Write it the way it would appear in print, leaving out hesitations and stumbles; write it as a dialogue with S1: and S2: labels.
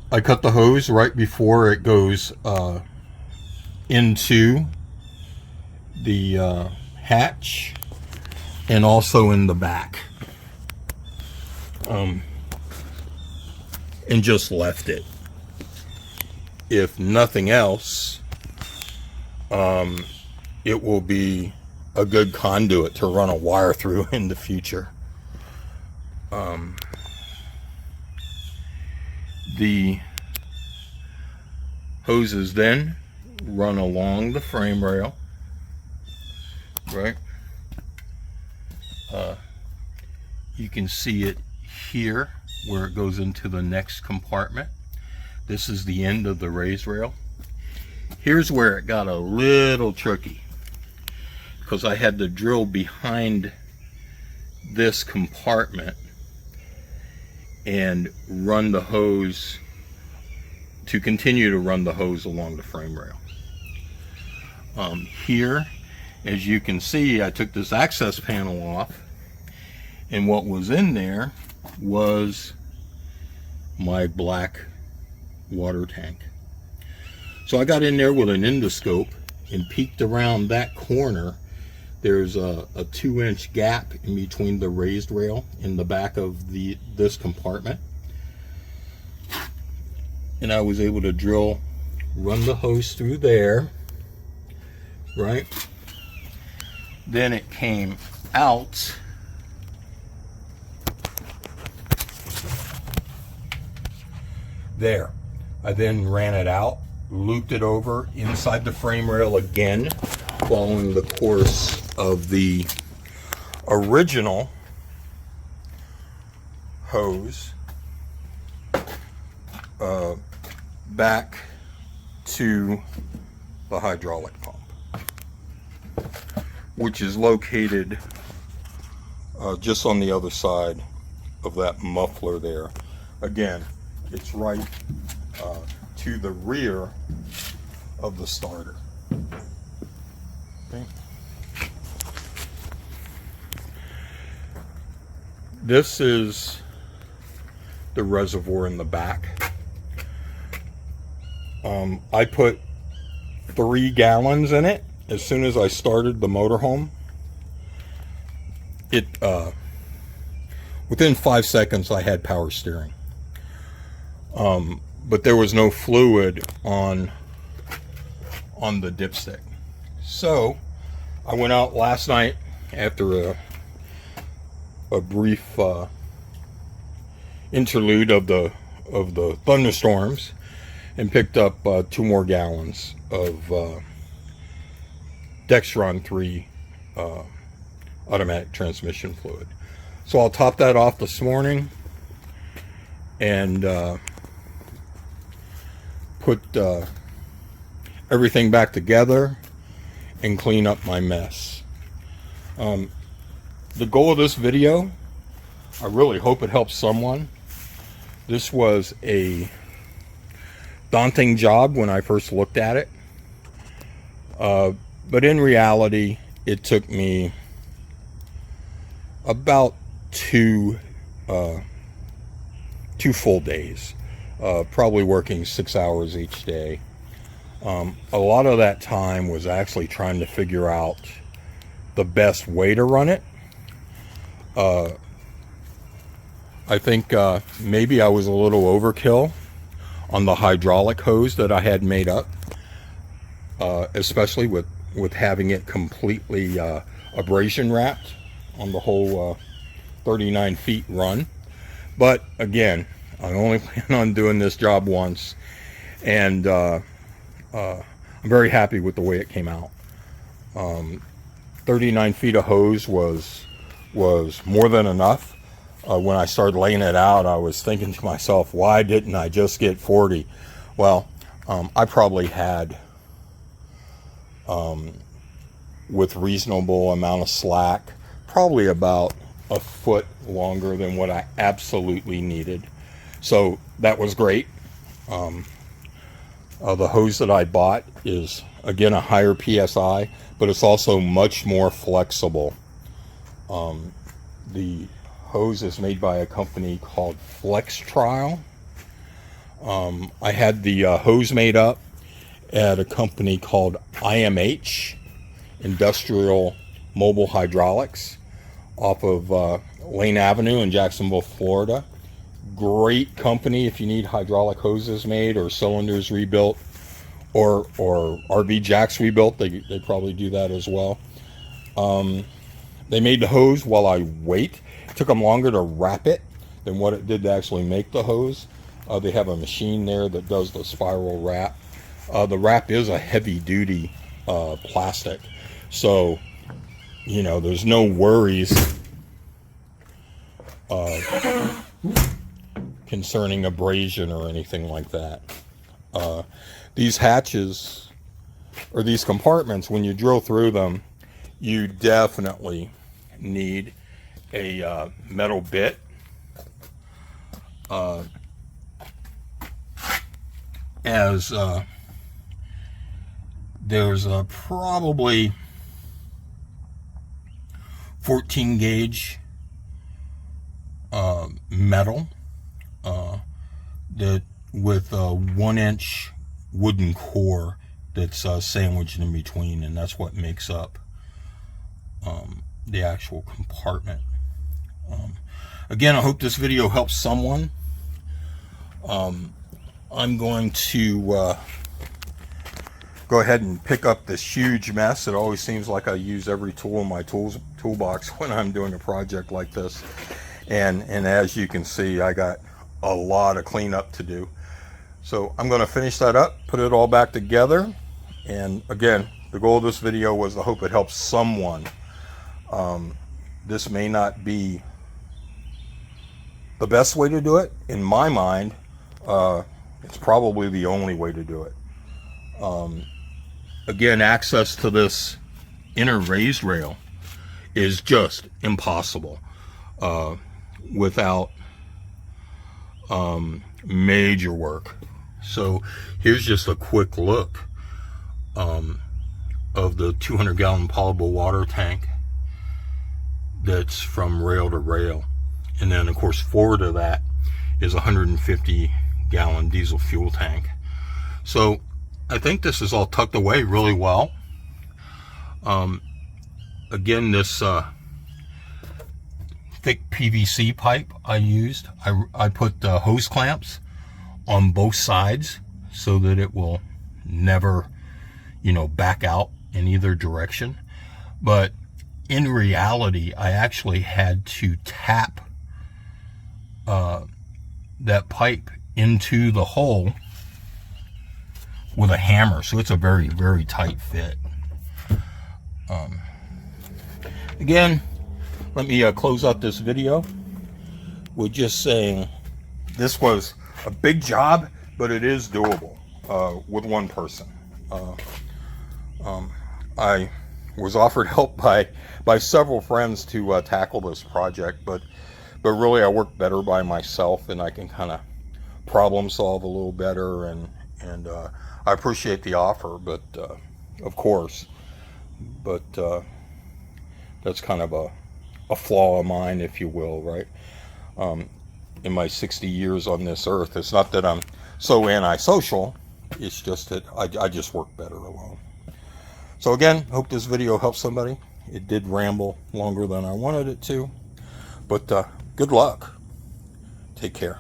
S1: I cut the hose right before it goes into the hatch, and also in the back, and just left it. If nothing else, it will be a good conduit to run a wire through in the future. The hoses then run along the frame rail, right? You can see it here where it goes into the next compartment. This is the end of the raised rail. Here's where it got a little tricky, because I had to drill behind this compartment and run the hose to continue to run the hose along the frame rail. Here, as you can see, I took this access panel off, and what was in there was my black water tank. So I got in there with an endoscope and peeked around that corner. There's a 2-inch gap in between the raised rail in the back of this compartment, and I was able to run the hose through there, right? Then it came out there. I then ran it out, looped it over inside the frame rail again, following the course of the original hose back to the hydraulic pump, which is located just on the other side of that muffler there. Again, it's right to the rear of the starter. Okay. This is the reservoir in the back. I put 3 gallons in it as soon as I started the motorhome. Within 5 seconds I had power steering. But there was no fluid on the dipstick. So I went out last night after a brief interlude of the thunderstorms, and picked up 2 more gallons of Dextron 3 automatic transmission fluid. So I'll top that off this morning and put everything back together and clean up my mess. The goal of this video, I really hope it helps someone. This was a daunting job when I first looked at it, but in reality it took me about two full days, probably working 6 hours each day. A lot of that time was actually trying to figure out the best way to run it. I think maybe I was a little overkill on the hydraulic hose that I had made up, especially with having it completely abrasion wrapped on the whole 39 feet run. But again, I only plan on doing this job once, and I'm very happy with the way it came out. 39 feet of hose was more than enough. When I started laying it out, I was thinking to myself, why didn't I just get 40? Well, I probably had, with reasonable amount of slack, probably about a foot longer than what I absolutely needed. So that was great. The hose that I bought is, again, a higher PSI, but it's also much more flexible. The hose is made by a company called Flex Trial. I had the hose made up at a company called IMH, Industrial Mobile Hydraulics, off of Lane Avenue in Jacksonville, Florida. Great company if you need hydraulic hoses made or cylinders rebuilt, or RV jacks rebuilt. They probably do that as well. They made the hose while I wait. It took them longer to wrap it than what it did to actually make the hose. They have a machine there that does the spiral wrap. The wrap is a heavy duty plastic, so you know there's no worries concerning abrasion or anything like that. These hatches, or these compartments, when you drill through them, you definitely need a metal bit. As there's probably 14 gauge metal that with a 1-inch wooden core that's sandwiched in between, and that's what makes up the actual compartment. Again, I hope this video helps someone. I'm going to go ahead and pick up this huge mess. It always seems like I use every tool in my toolbox when I'm doing a project like this. And as you can see, I got a lot of cleanup to do. So I'm going to finish that up, put it all back together. And again, the goal of this video was to hope it helps someone. This may not be the best way to do it. In my mind, it's probably the only way to do it. Again, access to this inner raised rail is just impossible without major work. So here's just a quick look of the 200-gallon potable water tank that's from rail to rail. And then, of course, forward of that is a 150-gallon diesel fuel tank. So I think this is all tucked away really well. Again, this thick PVC pipe I used, I put hose clamps on both sides so that it will never, you know, back out in either direction. But in reality, I actually had to tap that pipe into the hole with a hammer, so it's a very, very tight fit. Again, let me close out this video with just saying this was a big job, but it is doable with one person. I was offered help by several friends to tackle this project, but really I work better by myself, and I can kind of problem solve a little better, and I appreciate the offer, but of course, but that's kind of a flaw of mine, if you will, right? In my 60 years on this earth, it's not that I'm so antisocial, it's just that I just work better alone. So again, hope this video helps somebody. It did ramble longer than I wanted it to, but good luck. Take care.